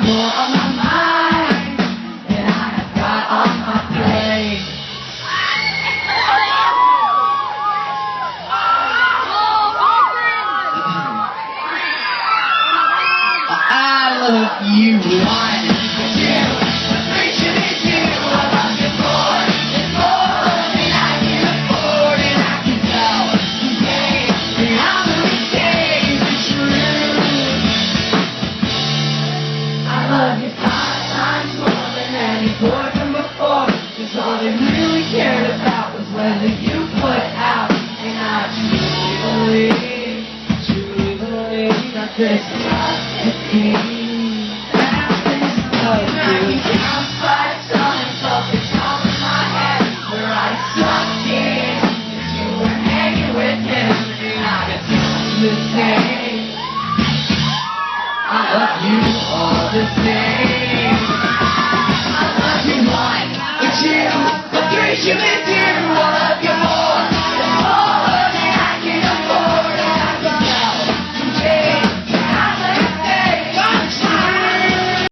more on my mind than I have got on my plate. I love you, one, two, appreciate you. I love you more. It's more than I can afford, and I can tell today that I'm gonna change the truth. I love you 5 times more than any boyfriend before, 'cause all they really cared about was whether you put out. And I truly believe that this love is me.